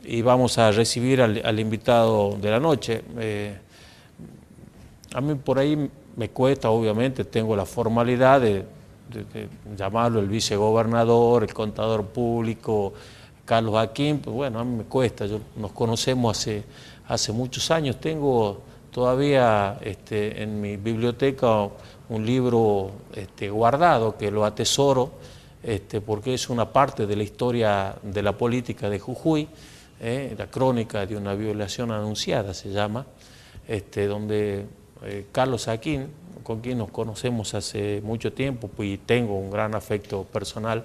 y vamos a recibir al invitado de la noche. A mí por ahí me cuesta, obviamente, tengo la formalidad de llamarlo el vicegobernador, el contador público, Carlos Joaquín, pues bueno, a mí me cuesta, nos conocemos hace muchos años, tengo todavía en mi biblioteca un libro guardado que lo atesoro, porque es una parte de la historia de la política de Jujuy, la crónica de una violación anunciada se llama, donde Carlos Joaquín, con quien nos conocemos hace mucho tiempo y tengo un gran afecto personal,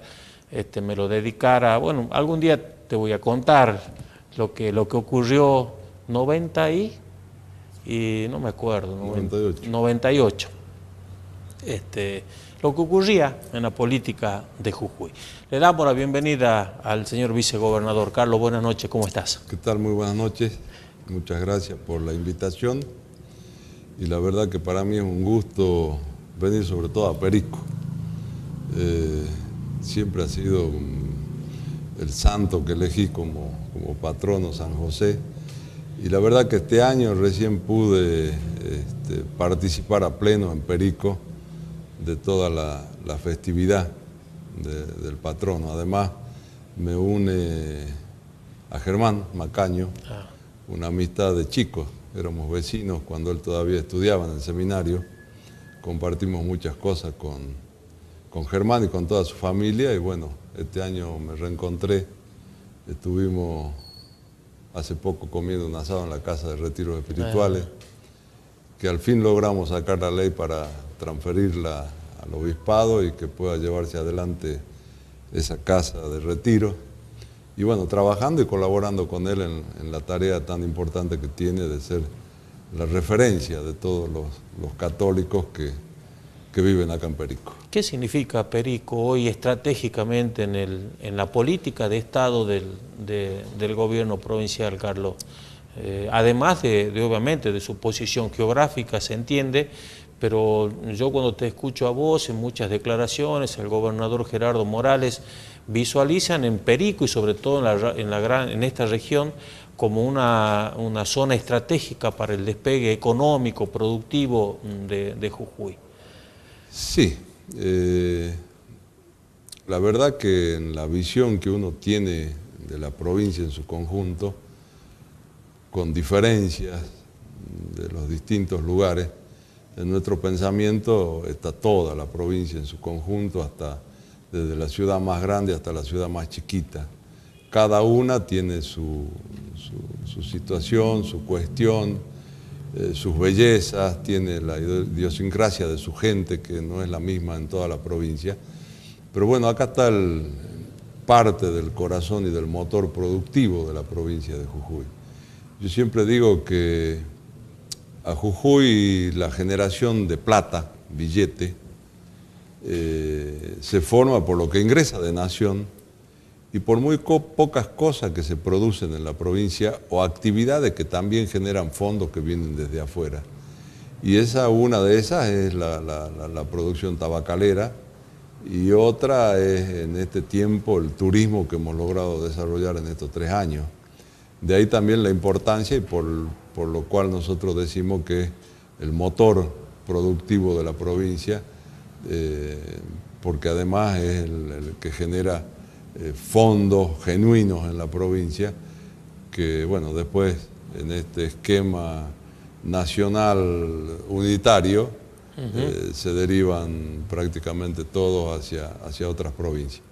me lo dedicara. Bueno, algún día te voy a contar lo que ocurrió 90 y no me acuerdo, 98. Lo que ocurría en la política de Jujuy. Le damos la bienvenida al señor vicegobernador. Carlos, buenas noches, ¿cómo estás? ¿Qué tal? Muy buenas noches. Muchas gracias por la invitación. Y la verdad que para mí es un gusto venir sobre todo a Perico. Siempre ha sido el santo que elegí como patrono San José. Y la verdad que este año recién pude participar a pleno en Perico de toda la festividad del patrono. Además, me une a Germán Macaño, una amistad de chicos. Éramos vecinos cuando él todavía estudiaba en el seminario. Compartimos muchas cosas con Germán y con toda su familia. Y bueno, este año me reencontré. Estuvimos hace poco comiendo un asado en la Casa de Retiros Espirituales, que al fin logramos sacar la ley para transferirla al obispado y que pueda llevarse adelante esa casa de retiro. Y bueno, trabajando y colaborando con él en la tarea tan importante que tiene de ser la referencia de todos los católicos que viven acá en Perico. ¿Qué significa Perico hoy estratégicamente en la política de Estado del gobierno provincial, Carlos? Además obviamente de su posición geográfica, se entiende, pero yo cuando te escucho a vos en muchas declaraciones, el gobernador Gerardo Morales, visualizan en Perico y sobre todo en esta región como una zona estratégica para el despegue económico, productivo de Jujuy. Sí, la verdad que en la visión que uno tiene de la provincia en su conjunto, con diferencias de los distintos lugares, en nuestro pensamiento está toda la provincia en su conjunto, desde la ciudad más grande hasta la ciudad más chiquita. Cada una tiene su situación, su cuestión, sus bellezas, tiene la idiosincrasia de su gente, que no es la misma en toda la provincia. Pero bueno, acá está parte del corazón y del motor productivo de la provincia de Jujuy. Yo siempre digo que a Jujuy la generación de plata, billete, se forma por lo que ingresa de nación y por muy pocas cosas que se producen en la provincia o actividades que también generan fondos que vienen desde afuera. Y una de esas es la producción tabacalera y otra es en este tiempo el turismo que hemos logrado desarrollar en estos 3 años. De ahí también la importancia y por lo cual nosotros decimos que es el motor productivo de la provincia, porque además es el que genera fondos genuinos en la provincia, que bueno, después en este esquema nacional unitario se derivan prácticamente todos hacia otras provincias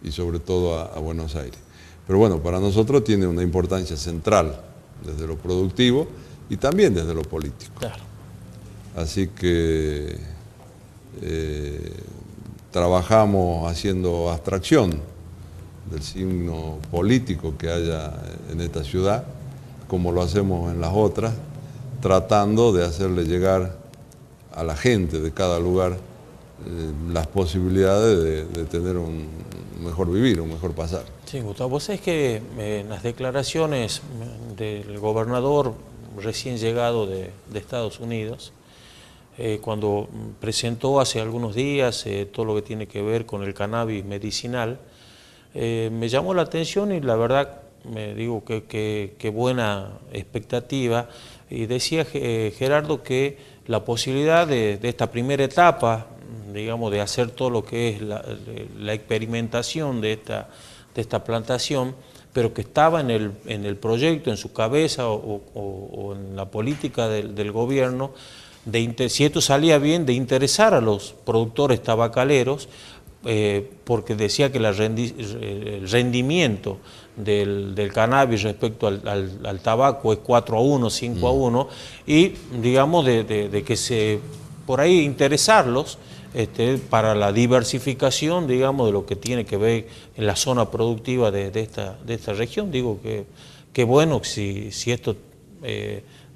y sobre todo a Buenos Aires. Pero bueno, para nosotros tiene una importancia central desde lo productivo y también desde lo político. Claro. Así que trabajamos haciendo abstracción del signo político que haya en esta ciudad, como lo hacemos en las otras, tratando de hacerle llegar a la gente de cada lugar las posibilidades de tener un mejor vivir, un mejor pasar. Sí, Gustavo, vos sabés que en las declaraciones del gobernador recién llegado de Estados Unidos, cuando presentó hace algunos días todo lo que tiene que ver con el cannabis medicinal, me llamó la atención y la verdad me digo que buena expectativa. Y decía Gerardo que la posibilidad de esta primera etapa, digamos, de hacer todo lo que es la experimentación de esta plantación, pero que estaba en el proyecto, en su cabeza o en la política del gobierno, si esto salía bien, de interesar a los productores tabacaleros, porque decía que el rendimiento del cannabis respecto al tabaco es 4-1, 5-1, y digamos de que por ahí interesarlos para la diversificación, digamos, de lo que tiene que ver en la zona productiva de esta región. Digo que bueno, si esto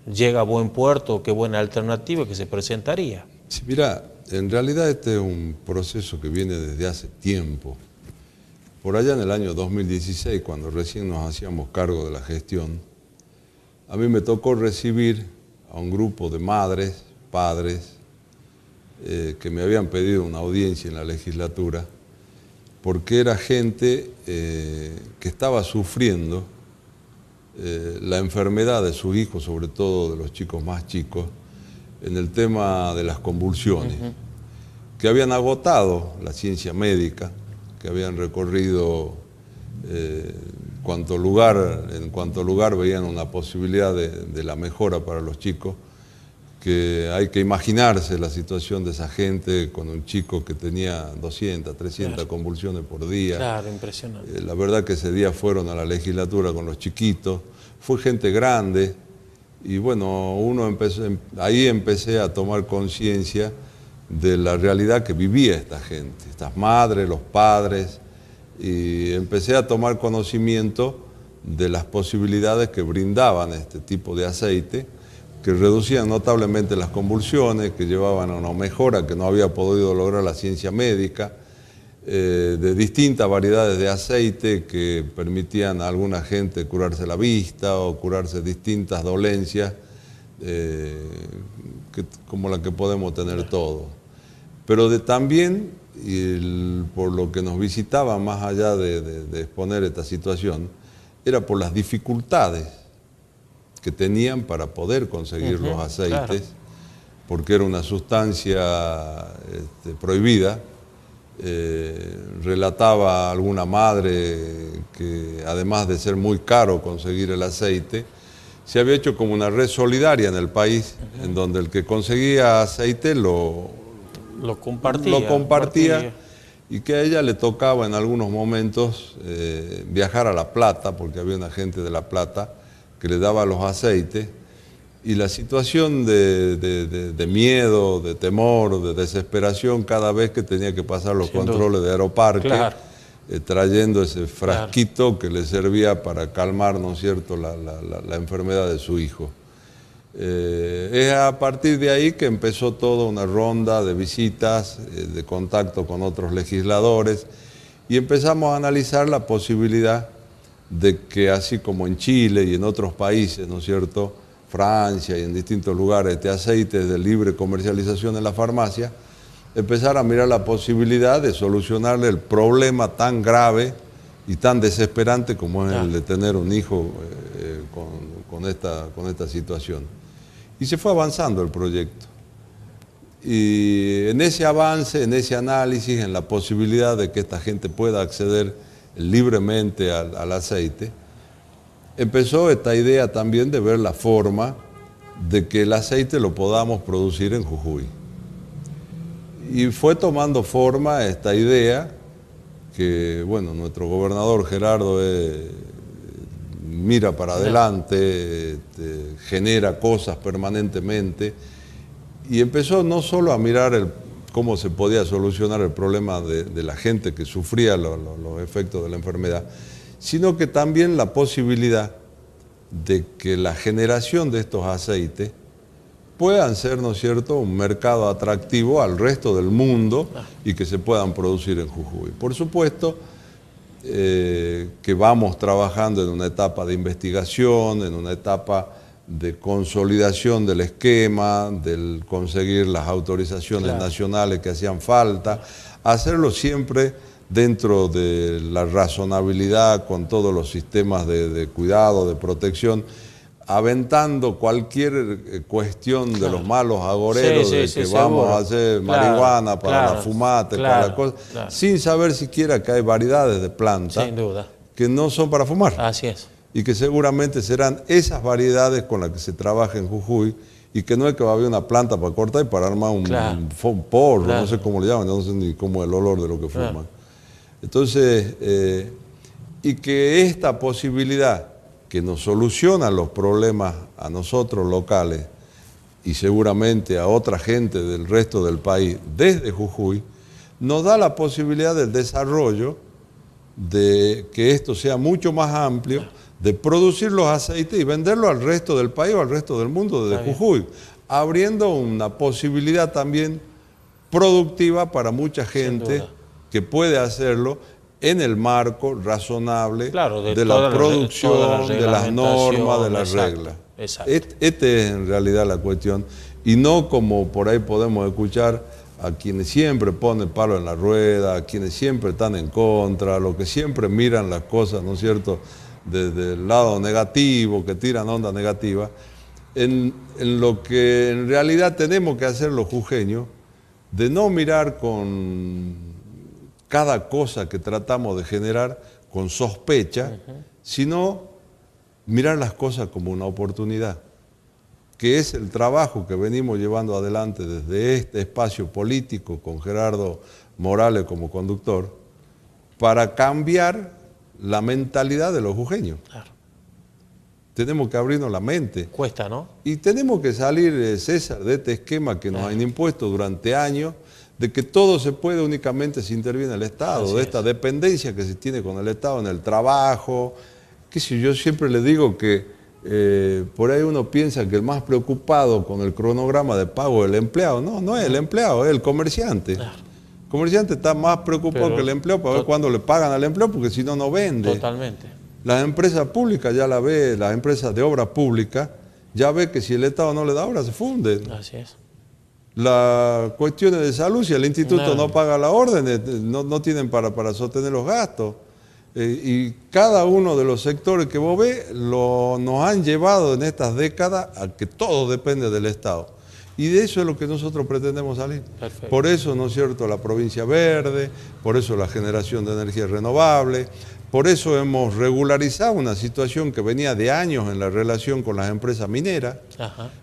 llega a buen puerto, qué buena alternativa que se presentaría. Sí, mira, en realidad este es un proceso que viene desde hace tiempo. Por allá en el año 2016, cuando recién nos hacíamos cargo de la gestión, a mí me tocó recibir a un grupo de madres, padres, que me habían pedido una audiencia en la legislatura, porque era gente que estaba sufriendo la enfermedad de sus hijos, sobre todo de los chicos más chicos, en el tema de las convulsiones, que habían agotado la ciencia médica, que habían recorrido en cuanto lugar veían una posibilidad de la mejora para los chicos, que hay que imaginarse la situación de esa gente con un chico que tenía 200, 300 convulsiones por día. Claro, impresionante. La verdad que ese día fueron a la legislatura con los chiquitos, fue gente grande, y bueno, ahí empecé a tomar conciencia de la realidad que vivía esta gente, estas madres, los padres, y empecé a tomar conocimiento de las posibilidades que brindaban este tipo de aceite, que reducían notablemente las convulsiones, que llevaban a una mejora que no había podido lograr la ciencia médica, de distintas variedades de aceite que permitían a alguna gente curarse la vista o curarse distintas dolencias como la que podemos tener todos. Pero también, por lo que nos visitaban más allá de exponer esta situación, era por las dificultades que tenían para poder conseguir los aceites, claro, porque era una sustancia prohibida. Relataba alguna madre que además de ser muy caro conseguir el aceite, se había hecho como una red solidaria en el país, en donde el que conseguía aceite lo compartía, y que a ella le tocaba en algunos momentos viajar a La Plata, porque había una gente de La Plata que le daba los aceites, y la situación de miedo, de temor, de desesperación cada vez que tenía que pasar los controles de Aeroparque, claro, trayendo ese frasquito, claro, que le servía para calmar, ¿no es cierto?, la enfermedad de su hijo. Es a partir de ahí que empezó toda una ronda de visitas, de contacto con otros legisladores, y empezamos a analizar la posibilidad de que, así como en Chile y en otros países, ¿no es cierto?, Francia y en distintos lugares, este aceite de libre comercialización en la farmacia, empezar a mirar la posibilidad de solucionarle el problema tan grave y tan desesperante como es el de tener un hijo con esta situación. Y se fue avanzando el proyecto. Y en ese avance, en ese análisis, en la posibilidad de que esta gente pueda acceder libremente al aceite, empezó esta idea también de ver la forma de que el aceite lo podamos producir en Jujuy. Y fue tomando forma esta idea que, bueno, nuestro gobernador Gerardo mira para adelante, genera cosas permanentemente, y empezó no solo a mirar cómo se podía solucionar el problema de la gente que sufría los efectos de la enfermedad, sino que también la posibilidad de que la generación de estos aceites puedan ser, ¿no es cierto?, un mercado atractivo al resto del mundo y que se puedan producir en Jujuy. Por supuesto que vamos trabajando en una etapa de investigación, en una etapa de consolidación del esquema, del conseguir las autorizaciones nacionales que hacían falta, hacerlo siempre dentro de la razonabilidad, con todos los sistemas de cuidado, de protección, aventando cualquier cuestión de los malos agoreros, de que vamos a hacer marihuana para la fumata, para la cosa, sin saber siquiera que hay variedades de plantas que no son para fumar. Así es. Y que seguramente serán esas variedades con las que se trabaja en Jujuy, y que no es que va a haber una planta para cortar y para armar un porro, no sé cómo le llaman, no sé ni cómo es el olor de lo que fuman. Entonces, y que esta posibilidad que nos soluciona los problemas a nosotros locales y seguramente a otra gente del resto del país desde Jujuy, nos da la posibilidad del desarrollo, de que esto sea mucho más amplio, de producir los aceites y venderlos al resto del país o al resto del mundo desde Jujuy, abriendo una posibilidad también productiva para mucha gente que puede hacerlo en el marco razonable de la producción, de las normas, de las reglas. Esta es en realidad la cuestión, y no como por ahí podemos escuchar a quienes siempre ponen palo en la rueda, a quienes siempre están en contra, a los que siempre miran las cosas, ¿no es cierto?, desde el lado negativo, que tiran onda negativa, en lo que en realidad tenemos que hacer los jujeños, de no mirar con cada cosa que tratamos de generar con sospecha, sino mirar las cosas como una oportunidad, que es el trabajo que venimos llevando adelante desde este espacio político con Gerardo Morales como conductor, para cambiar la mentalidad de los jujeños. Tenemos que abrirnos la mente. Cuesta, ¿no? Y tenemos que salir, César, de este esquema que nos han impuesto durante años, de que todo se puede únicamente si interviene el Estado, de esta dependencia que se tiene con el Estado en el trabajo. Qué sé yo, siempre le digo que por ahí uno piensa que el más preocupado con el cronograma de pago es el empleado. No, no es el empleado, es el comerciante. El comerciante está más preocupado que el empleado para ver cuándo le pagan al empleado, porque si no, no vende. Totalmente. Las empresas públicas ya la ve, las empresas de obra pública, ya ve que si el Estado no le da obra, se funden. Así es. Las cuestiones de salud, si el instituto no paga la orden, no tienen para sostener los gastos. Y cada uno de los sectores que vos ves nos han llevado en estas décadas a que todo depende del Estado. Y de eso es lo que nosotros pretendemos salir. Perfecto. Por eso, ¿no es cierto?, la provincia verde, por eso la generación de energía renovable, por eso hemos regularizado una situación que venía de años en la relación con las empresas mineras.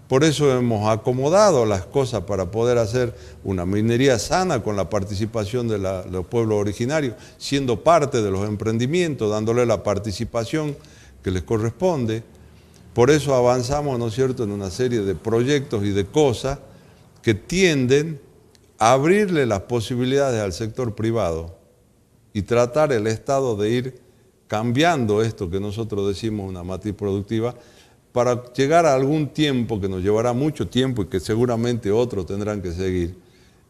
Por eso hemos acomodado las cosas para poder hacer una minería sana con la participación de los pueblos originarios, siendo parte de los emprendimientos, dándole la participación que les corresponde. Por eso avanzamos, ¿no es cierto?, en una serie de proyectos y de cosas que tienden a abrirle las posibilidades al sector privado y tratar el Estado de ir cambiando esto que nosotros decimos una matriz productiva, para llegar a algún tiempo que nos llevará mucho tiempo y que seguramente otros tendrán que seguir,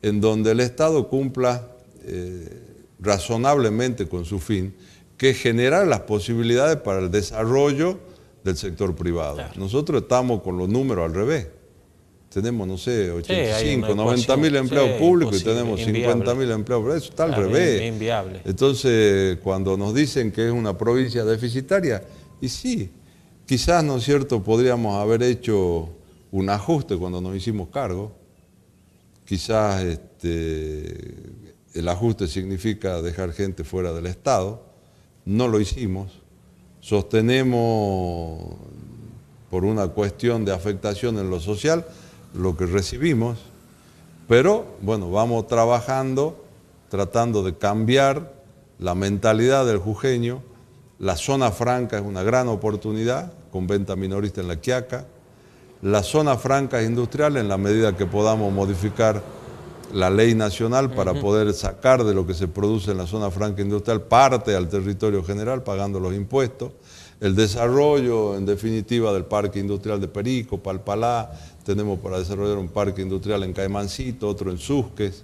en donde el Estado cumpla razonablemente con su fin, que es generar las posibilidades para el desarrollo del sector privado. Nosotros estamos con los números al revés. Tenemos, no sé, 85, 90 mil empleados públicos y tenemos 50 mil empleados privados. Eso está al revés. Inviable. Entonces, cuando nos dicen que es una provincia deficitaria, y sí, quizás, ¿no es cierto?, podríamos haber hecho un ajuste cuando nos hicimos cargo. Quizás el ajuste significa dejar gente fuera del Estado. No lo hicimos. Sostenemos, por una cuestión de afectación en lo social, lo que recibimos, pero bueno, vamos trabajando, tratando de cambiar la mentalidad del jujeño. La zona franca es una gran oportunidad, con venta minorista en La Quiaca. La zona franca industrial, en la medida que podamos modificar la ley nacional para poder sacar de lo que se produce en la zona franca industrial parte al territorio general, pagando los impuestos. El desarrollo, en definitiva, del parque industrial de Perico, Palpalá. Tenemos para desarrollar un parque industrial en Caimancito, otro en Susques.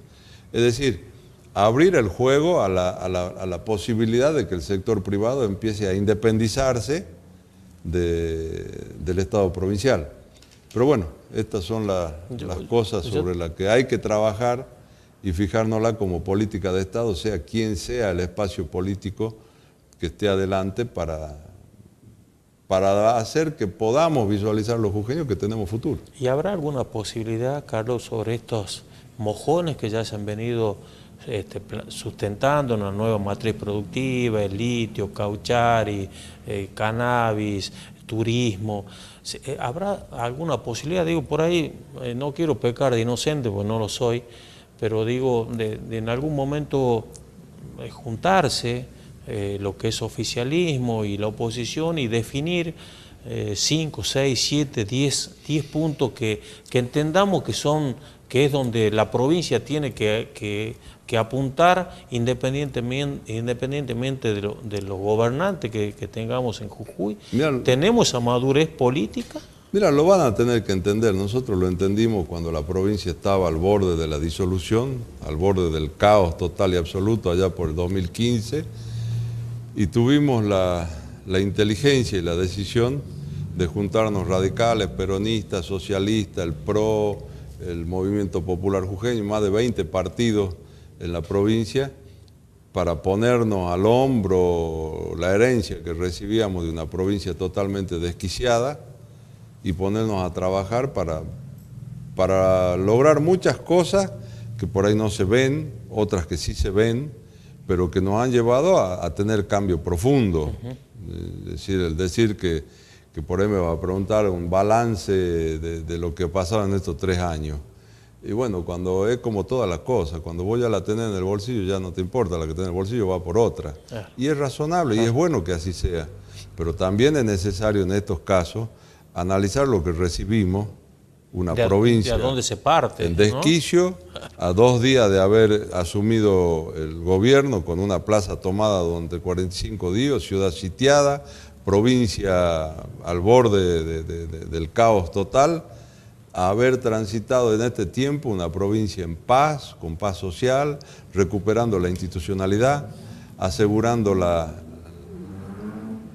Es decir, abrir el juego a la posibilidad de que el sector privado empiece a independizarse del Estado provincial. Pero bueno, estas son las cosas sobre las que hay que trabajar y fijárnosla como política de Estado, sea quien sea el espacio político que esté adelante para hacer que podamos visualizar los jujeños que tenemos futuro. ¿Y habrá alguna posibilidad, Carlos, sobre estos mojones que ya se han venido sustentando una nueva matriz productiva, el litio, cauchari, cannabis, turismo? ¿Habrá alguna posibilidad? Digo, por ahí, no quiero pecar de inocente, porque no lo soy, pero digo, de en algún momento juntarse lo que es oficialismo y la oposición y definir 5, 6, 7, 10 puntos que entendamos que es donde la provincia tiene que apuntar independientemente de los gobernantes que tengamos en Jujuy. Mirá, ¿tenemos esa madurez política? Mira, lo van a tener que entender. Nosotros lo entendimos cuando la provincia estaba al borde de la disolución, al borde del caos total y absoluto allá por el 2015, y tuvimos la inteligencia y la decisión de juntarnos radicales, peronistas, socialistas, el PRO, el Movimiento Popular Jujeño, más de 20 partidos en la provincia, para ponernos al hombro la herencia que recibíamos de una provincia totalmente desquiciada y ponernos a trabajar para lograr muchas cosas que por ahí no se ven, otras que sí se ven, pero que nos han llevado a tener cambio profundo. El decir que por ahí me va a preguntar un balance de lo que ha pasado en estos 3 años. Y bueno, cuando es como todas las cosas, cuando vos ya la tenés en el bolsillo, ya no te importa, la que tenés en el bolsillo va por otra. Y es razonable y es bueno que así sea, pero también es necesario en estos casos analizar lo que recibimos, una provincia ¿de dónde se parte, en desquicio, ¿no? A 2 días de haber asumido el gobierno con una plaza tomada durante 45 días, ciudad sitiada, provincia al borde del caos total, a haber transitado en este tiempo una provincia en paz, con paz social, recuperando la institucionalidad, asegurando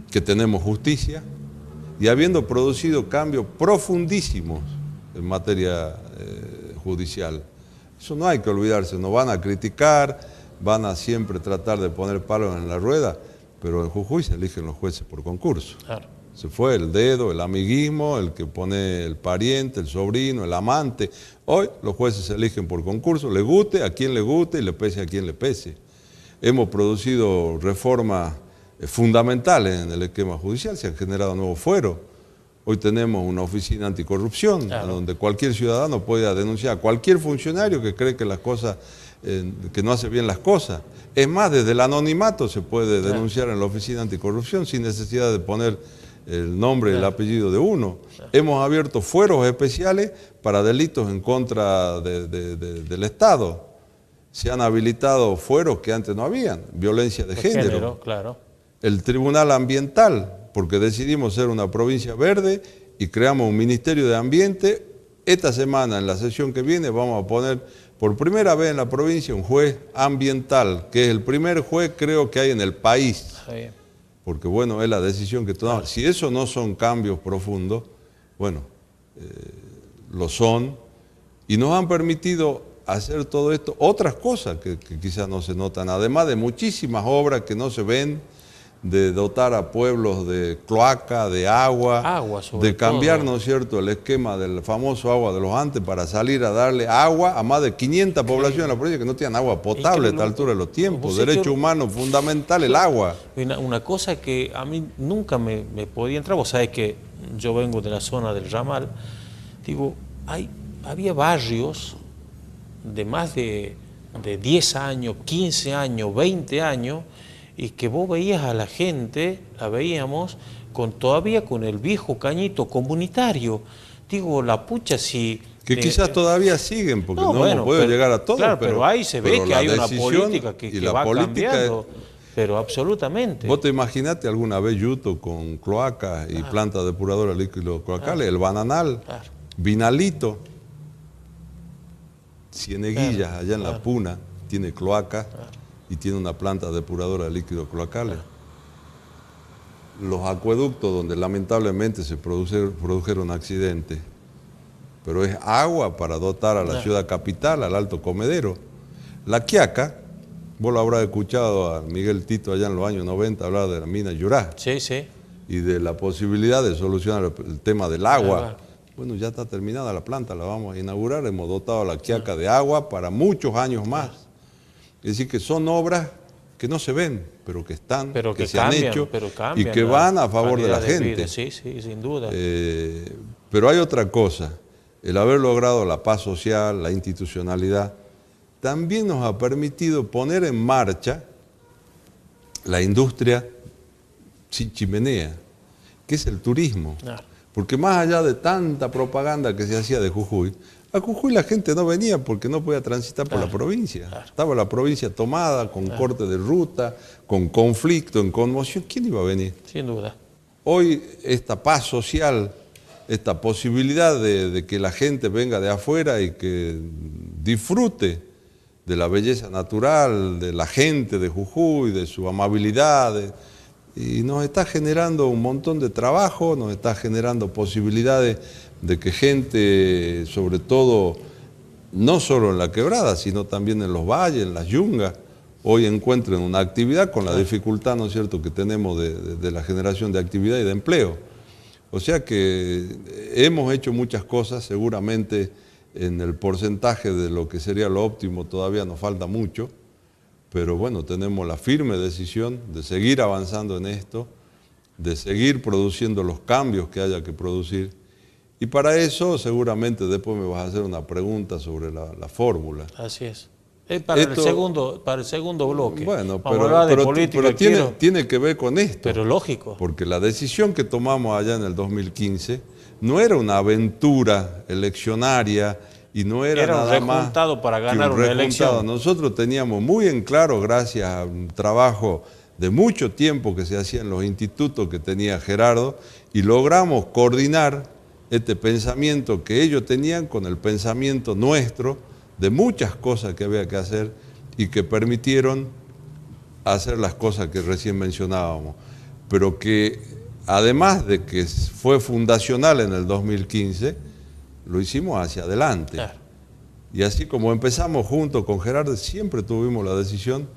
que tenemos justicia y habiendo producido cambios profundísimos en materia judicial. Eso no hay que olvidarse, nos van a criticar, van a siempre tratar de poner palos en la rueda, pero en Jujuy se eligen los jueces por concurso. Claro. Se fue el dedo, el amiguismo, el que pone el pariente, el sobrino, el amante. Hoy los jueces se eligen por concurso, le guste a quien le guste y le pese a quien le pese. Hemos producido reformas fundamentales en el esquema judicial, se han generado nuevos fueros. Hoy tenemos una oficina anticorrupción, claro, donde cualquier ciudadano pueda denunciar a cualquier funcionario que cree que las cosas, que no hace bien las cosas. Es más, desde el anonimato se puede denunciar en la oficina anticorrupción sin necesidad de poner el nombre y el apellido de uno. Hemos abierto fueros especiales para delitos en contra del Estado. Se han habilitado fueros que antes no habían, violencia de género. Claro. El Tribunal Ambiental, porque decidimos ser una provincia verde y creamos un Ministerio de Ambiente. Esta semana, en la sesión que viene, vamos a poner por primera vez en la provincia un juez ambiental, que es el primer juez creo que hay en el país. Porque bueno, es la decisión que tomamos. Si eso no son cambios profundos, bueno, lo son, y nos han permitido hacer todo esto, otras cosas que quizás no se notan, además de muchísimas obras que no se ven, de dotar a pueblos de cloaca, de agua de cambiar, todo, ¿no es cierto?, el esquema del famoso agua de los antes para salir a darle agua a más de 500 poblaciones en la provincia que no tienen agua potable a esta altura de los tiempos. Derecho humano fundamental, el agua. Una cosa que a mí nunca me podía entrar, vos sabés que yo vengo de la zona del Ramal, digo, había barrios de más de 10 años, 15 años, 20 años, y que vos veías a la gente, la veíamos todavía con el viejo cañito comunitario. Digo, la pucha, si... Que quizás todavía siguen, porque no puede llegar a todo. Claro, pero ahí se ve que hay una política que va cambiando, pero absolutamente. ¿Vos te imaginaste alguna vez Yuto con cloacas y plantas depuradoras de líquidos cloacales? El Bananal, Vinalito, Cieneguillas, allá en La Puna, tiene cloacas. Y tiene una planta depuradora de líquidos cloacales. Los acueductos donde lamentablemente se produjeron accidentes, pero es agua para dotar a la ciudad capital, al Alto Comedero. La Quiaca, vos lo habrás escuchado a Miguel Tito allá en los años 90 hablar de la mina Yurá. Sí, sí. Y de la posibilidad de solucionar el tema del agua. Bueno, ya está terminada la planta, la vamos a inaugurar, hemos dotado a La Quiaca de agua para muchos años más. Es decir, que son obras que no se ven, pero que están, que se han hecho y que van a favor de la gente. Sí, sí, sin duda. Pero hay otra cosa, el haber logrado la paz social, la institucionalidad, también nos ha permitido poner en marcha la industria sin chimenea, que es el turismo. Claro. Porque más allá de tanta propaganda que se hacía de Jujuy, a Jujuy la gente no venía porque no podía transitar por la provincia. Claro. Estaba la provincia tomada, con corte de ruta, con conflicto, en conmoción. ¿Quién iba a venir? Sin duda. Hoy esta paz social, esta posibilidad de que la gente venga de afuera y que disfrute de la belleza natural, de la gente de Jujuy, de su amabilidad, y nos está generando un montón de trabajo, nos está generando posibilidades de que gente, sobre todo, no solo en la quebrada, sino también en los valles, en las yungas, hoy encuentren una actividad con la dificultad, ¿no es cierto?, que tenemos de la generación de actividad y de empleo. O sea que hemos hecho muchas cosas, seguramente en el porcentaje de lo que sería lo óptimo todavía nos falta mucho, pero bueno, tenemos la firme decisión de seguir avanzando en esto, de seguir produciendo los cambios que haya que producir. Y para eso seguramente después me vas a hacer una pregunta sobre la fórmula. Así es. Para el segundo bloque. Bueno, vamos a hablar de política, tiene que ver con esto. Pero lógico. Porque la decisión que tomamos allá en el 2015 no era una aventura eleccionaria y no era nada más resultado para ganar una elección. Nosotros teníamos muy en claro, gracias a un trabajo de mucho tiempo que se hacía en los institutos que tenía Gerardo, y logramos coordinar este pensamiento que ellos tenían con el pensamiento nuestro de muchas cosas que había que hacer y que permitieron hacer las cosas que recién mencionábamos, pero que además de que fue fundacional en el 2015, lo hicimos hacia adelante. Claro. Y así como empezamos juntos con Gerardo, siempre tuvimos la decisión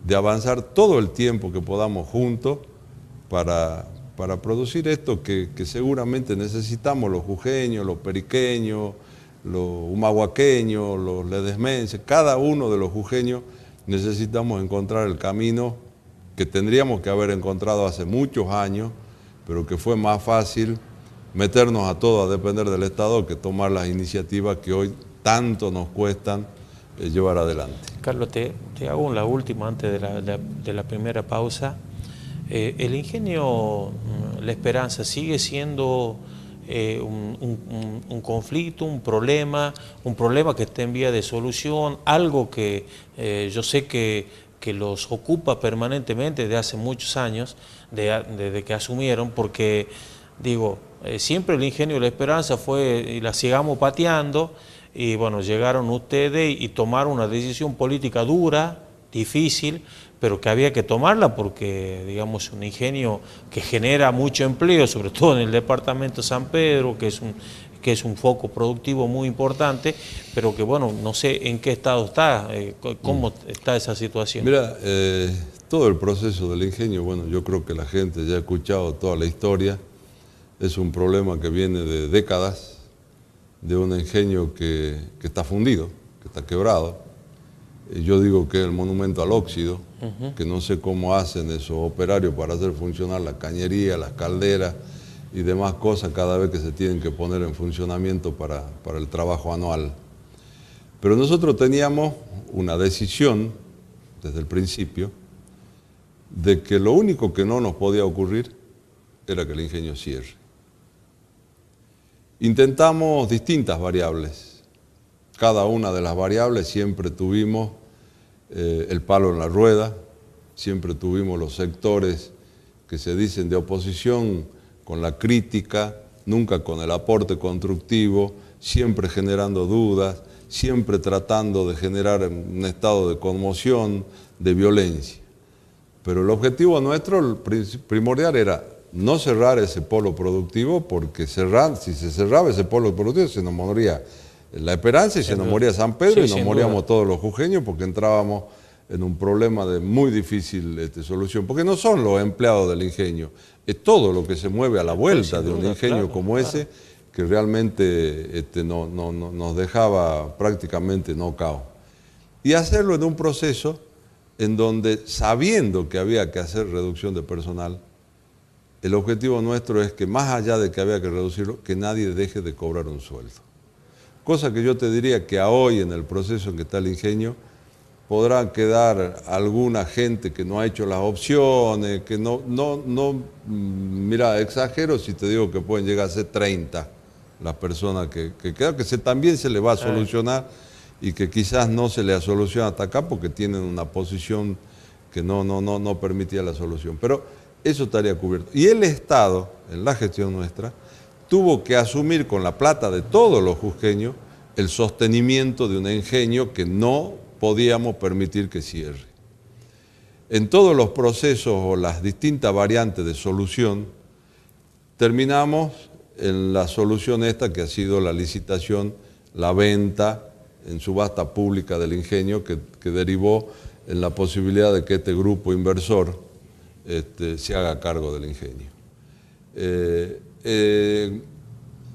de avanzar todo el tiempo que podamos juntos para producir esto que seguramente necesitamos los jujeños, los periqueños, los humahuaqueños, los ledesmenses, cada uno de los jujeños necesitamos encontrar el camino que tendríamos que haber encontrado hace muchos años, pero que fue más fácil meternos a todos a depender del Estado que tomar las iniciativas que hoy tanto nos cuestan llevar adelante. Carlos, te hago la última antes de la primera pausa. El ingenio La Esperanza sigue siendo un conflicto, un problema que está en vía de solución, algo que yo sé que los ocupa permanentemente desde hace muchos años, desde que asumieron, porque digo, siempre el ingenio La Esperanza fue, y la sigamos pateando, y bueno, llegaron ustedes y tomaron una decisión política dura, difícil, pero que había que tomarla porque, digamos, un ingenio que genera mucho empleo, sobre todo en el departamento de San Pedro, que es un foco productivo muy importante, pero que, bueno, no sé en qué estado está, cómo está esa situación. Mira, todo el proceso del ingenio, bueno, yo creo que la gente ya ha escuchado toda la historia, es un problema que viene de décadas, de un ingenio que está fundido, que está quebrado. Yo digo que es el monumento al óxido, que no sé cómo hacen esos operarios para hacer funcionar la cañería, las calderas y demás cosas cada vez que se tienen que poner en funcionamiento para el trabajo anual. Pero nosotros teníamos una decisión desde el principio de que lo único que no nos podía ocurrir era que el ingenio cierre. Intentamos distintas variables. Cada una de las variables siempre tuvimos el palo en la rueda, siempre tuvimos los sectores que se dicen de oposición con la crítica, nunca con el aporte constructivo, siempre generando dudas, siempre tratando de generar un estado de conmoción, de violencia. Pero el objetivo nuestro, el primordial, era no cerrar ese polo productivo, porque si se cerraba ese polo productivo se nos moriría La Esperanza y se nos moría San Pedro y nos moríamos todos los jujeños porque entrábamos en un problema de muy difícil solución, porque no son los empleados del ingenio, es todo lo que se mueve a la vuelta de un ingenio como ese que realmente nos dejaba prácticamente knockout. Y hacerlo en un proceso en donde, sabiendo que había que hacer reducción de personal, el objetivo nuestro es que más allá de que había que reducirlo, que nadie deje de cobrar un sueldo. Cosa que yo te diría que a hoy, en el proceso en que está el ingenio, podrá quedar alguna gente que no ha hecho las opciones, que mira, exagero si te digo que pueden llegar a ser 30 las personas que quedan, que también se le va a solucionar y que quizás no se le ha solucionado hasta acá porque tienen una posición que no permitía la solución. Pero eso estaría cubierto. Y el Estado, en la gestión nuestra, tuvo que asumir con la plata de todos los jujeños el sostenimiento de un ingenio que no podíamos permitir que cierre. En todos los procesos o las distintas variantes de solución, terminamos en la solución esta que ha sido la licitación, la venta en subasta pública del ingenio que derivó en la posibilidad de que este grupo inversor se haga cargo del ingenio.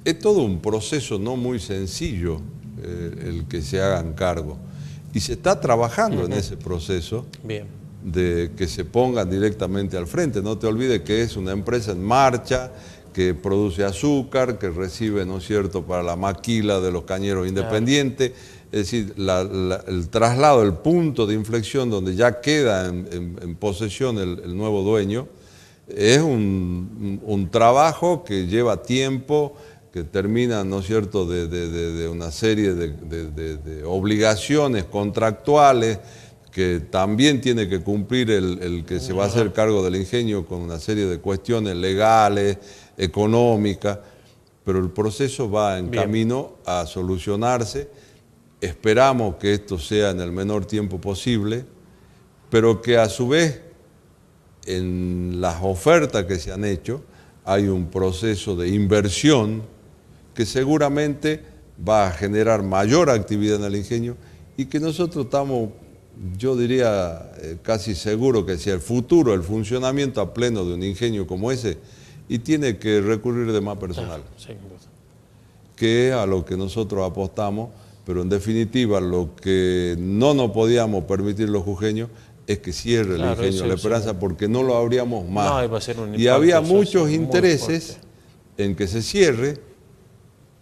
Es todo un proceso no muy sencillo el que se hagan cargo. Y se está trabajando en ese proceso de que se pongan directamente al frente. No te olvides que es una empresa en marcha, que produce azúcar, que recibe, ¿no es cierto?, para la maquila de los cañeros independientes. Es decir, el traslado, el punto de inflexión donde ya queda en posesión el nuevo dueño, es un trabajo que lleva tiempo, que termina, ¿no es cierto?, de una serie de obligaciones contractuales que también tiene que cumplir el que se va a hacer cargo del ingenio con una serie de cuestiones legales, económicas, pero el proceso va en camino a solucionarse. Esperamos que esto sea en el menor tiempo posible, pero que a su vez en las ofertas que se han hecho hay un proceso de inversión que seguramente va a generar mayor actividad en el ingenio y que nosotros estamos, yo diría, casi seguro que hacia el futuro, el funcionamiento a pleno de un ingenio como ese, y tiene que recurrir de más personal, que es a lo que nosotros apostamos, pero en definitiva lo que no nos podíamos permitir los jujeños es que cierre el ingenio La Esperanza porque no lo abríamos más. Y había muchos intereses en que se cierre,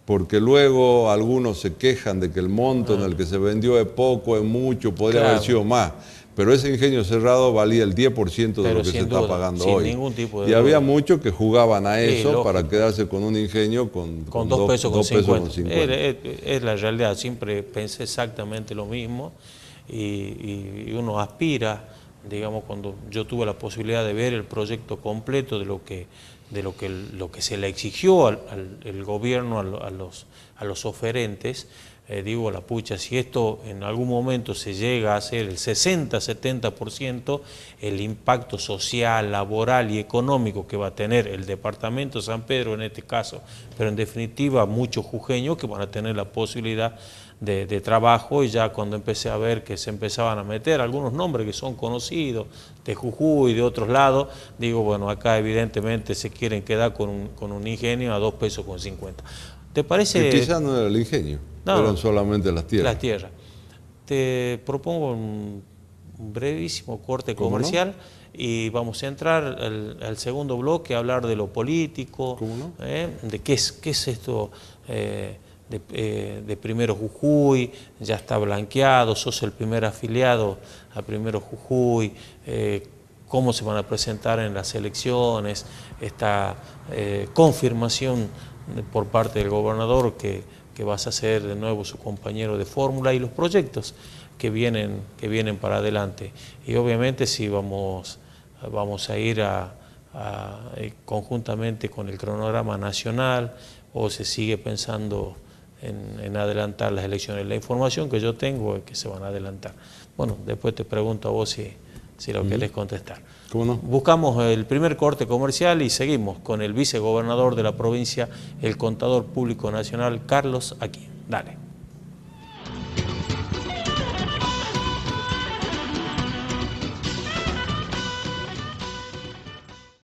porque luego algunos se quejan de que el monto en el que se vendió es poco, es mucho, podría haber sido más. Pero ese ingenio cerrado valía el 10% de lo que se está pagando hoy. Ningún tipo de había muchos que jugaban a eso para quedarse con un ingenio con 2 pesos con 50. Es la realidad, siempre pensé exactamente lo mismo y uno aspira, digamos, cuando yo tuve la posibilidad de ver el proyecto completo de lo que se le exigió al gobierno, a los oferentes, digo, la pucha, si esto en algún momento se llega a hacer el 60-70%, el impacto social, laboral y económico que va a tener el departamento de San Pedro en este caso, pero en definitiva muchos jujeños que van a tener la posibilidad de trabajo. Y ya cuando empecé a ver que se empezaban a meter algunos nombres que son conocidos de Jujuy y de otros lados, digo, bueno, acá evidentemente se quieren quedar con un ingenio a 2 pesos con 50. ¿Te parece? Que quizás no era el ingenio, eran solamente las tierras. Las tierras. Te propongo un brevísimo corte comercial y vamos a entrar al segundo bloque a hablar de lo político, de qué es esto de Primero Jujuy. Ya está blanqueado, sos el primer afiliado a Primero Jujuy, cómo se van a presentar en las elecciones, esta confirmación por parte del gobernador que vas a ser de nuevo su compañero de fórmula y los proyectos que vienen para adelante. Y obviamente si vamos a ir conjuntamente con el cronograma nacional o se sigue pensando en adelantar las elecciones. La información que yo tengo es que se van a adelantar. Bueno, después te pregunto a vos si lo querés contestar. ¿Cómo no? Buscamos el primer corte comercial y seguimos con el vicegobernador de la provincia, el contador público nacional, Carlos Aquín. Dale.